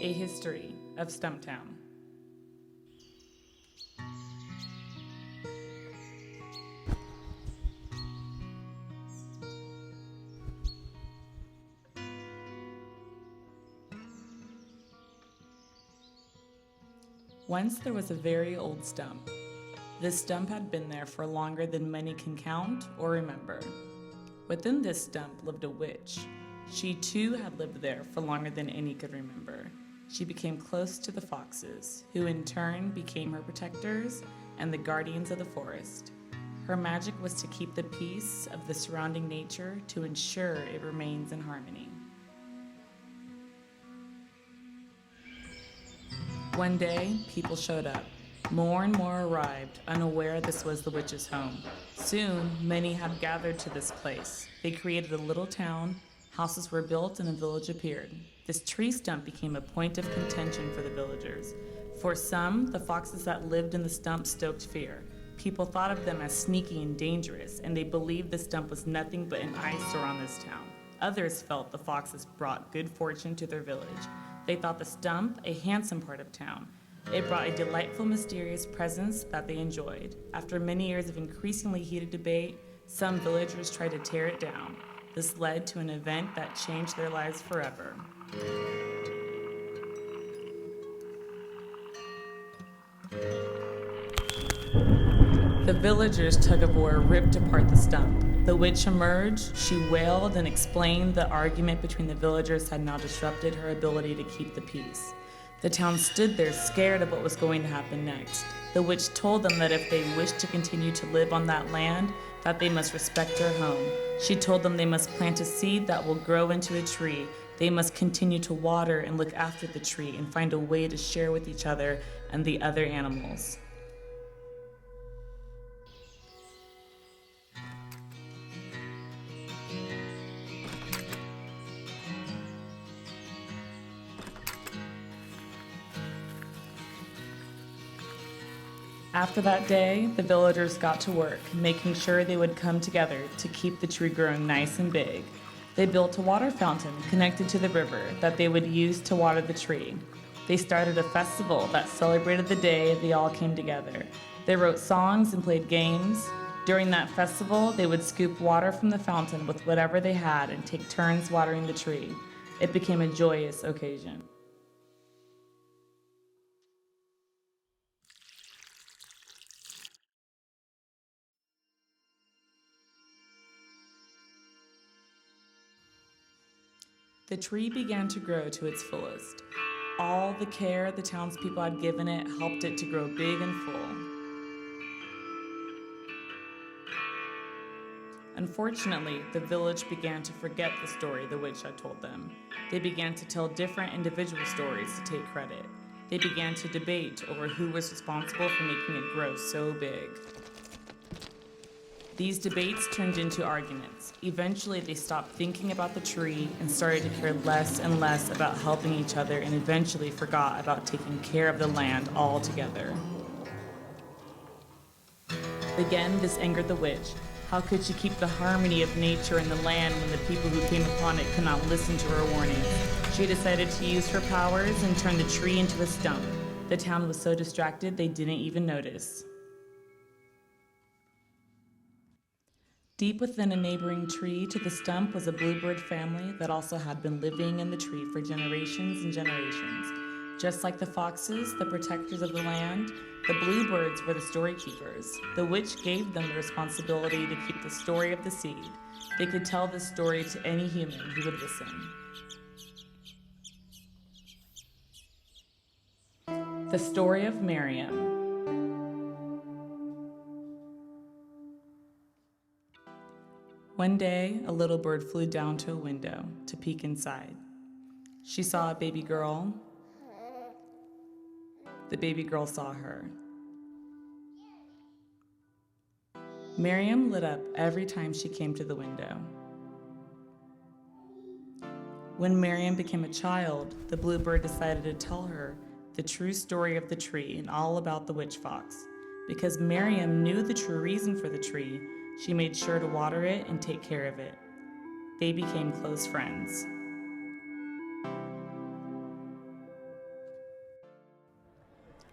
A History of Stumptown. Once there was a very old stump. This stump had been there for longer than many can count or remember. Within this stump lived a witch. She too had lived there for longer than any could remember. She became close to the foxes, who in turn became her protectors and the guardians of the forest. Her magic was to keep the peace of the surrounding nature to ensure it remains in harmony. One day, people showed up. More and more arrived, unaware this was the witch's home. Soon, many had gathered to this place. They created a little town, houses were built, and a village appeared. This tree stump became a point of contention for the villagers. For some, the foxes that lived in the stump stoked fear. People thought of them as sneaky and dangerous, and they believed the stump was nothing but an eyesore on this town. Others felt the foxes brought good fortune to their village. They thought the stump a handsome part of town. It brought a delightful, mysterious presence that they enjoyed. After many years of increasingly heated debate, some villagers tried to tear it down. This led to an event that changed their lives forever. The villagers' tug-of-war ripped apart the stump. The witch emerged. She wailed and explained the argument between the villagers had now disrupted her ability to keep the peace. The town stood there scared of what was going to happen next. The witch told them that if they wished to continue to live on that land, that they must respect her home. She told them they must plant a seed that will grow into a tree. They must continue to water and look after the tree and find a way to share with each other and the other animals. After that day, the villagers got to work, making sure they would come together to keep the tree growing nice and big. They built a water fountain connected to the river that they would use to water the tree. They started a festival that celebrated the day they all came together. They wrote songs and played games. During that festival, they would scoop water from the fountain with whatever they had and take turns watering the tree. It became a joyous occasion. The tree began to grow to its fullest. All the care the townspeople had given it helped it to grow big and full. Unfortunately, the village began to forget the story the witch had told them. They began to tell different individual stories to take credit. They began to debate over who was responsible for making it grow so big. These debates turned into arguments. Eventually, they stopped thinking about the tree and started to care less and less about helping each other and eventually forgot about taking care of the land altogether. Again, this angered the witch. How could she keep the harmony of nature and the land when the people who came upon it could not listen to her warnings? She decided to use her powers and turn the tree into a stump. The town was so distracted they didn't even notice. Deep within a neighboring tree to the stump was a bluebird family that also had been living in the tree for generations and generations. Just like the foxes, the protectors of the land, the bluebirds were the story keepers. The witch gave them the responsibility to keep the story of the seed. They could tell this story to any human who would listen. The story of Miriam. One day, a little bird flew down to a window to peek inside. She saw a baby girl. The baby girl saw her. Miriam lit up every time she came to the window. When Miriam became a child, the bluebird decided to tell her the true story of the tree and all about the witch fox. Because Miriam knew the true reason for the tree, she made sure to water it and take care of it. They became close friends.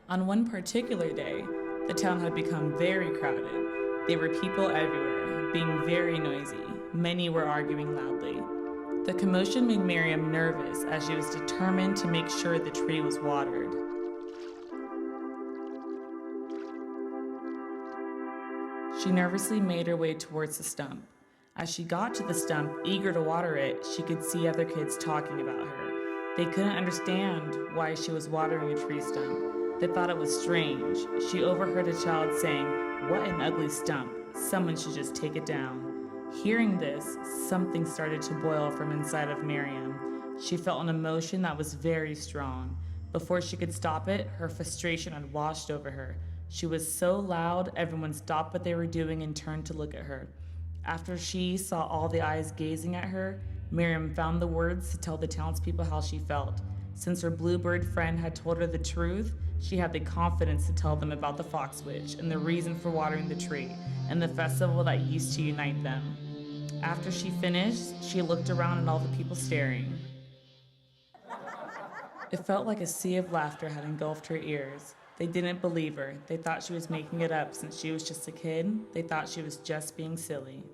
On one particular day, the town had become very crowded. There were people everywhere, being very noisy. Many were arguing loudly. The commotion made Miriam nervous as she was determined to make sure the tree was watered. She nervously made her way towards the stump. As she got to the stump, eager to water it, she could see other kids talking about her. They couldn't understand why she was watering a tree stump. They thought it was strange. She overheard a child saying, "What an ugly stump. Someone should just take it down." Hearing this, something started to boil from inside of Miriam. She felt an emotion that was very strong. Before she could stop it, her frustration had washed over her. She was so loud, everyone stopped what they were doing and turned to look at her. After she saw all the eyes gazing at her, Miriam found the words to tell the townspeople how she felt. Since her bluebird friend had told her the truth, she had the confidence to tell them about the fox witch and the reason for watering the tree and the festival that used to unite them. After she finished, she looked around at all the people staring. It felt like a sea of laughter had engulfed her ears. They didn't believe her. They thought she was making it up since she was just a kid. They thought she was just being silly.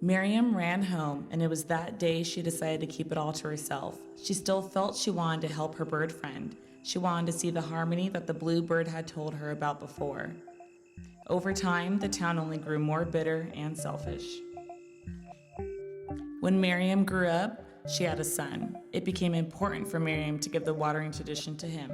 Miriam ran home, and it was that day she decided to keep it all to herself. She still felt she wanted to help her bird friend. She wanted to see the harmony that the blue bird had told her about before. Over time, the town only grew more bitter and selfish. When Miriam grew up, she had a son. It became important for Miriam to give the watering tradition to him.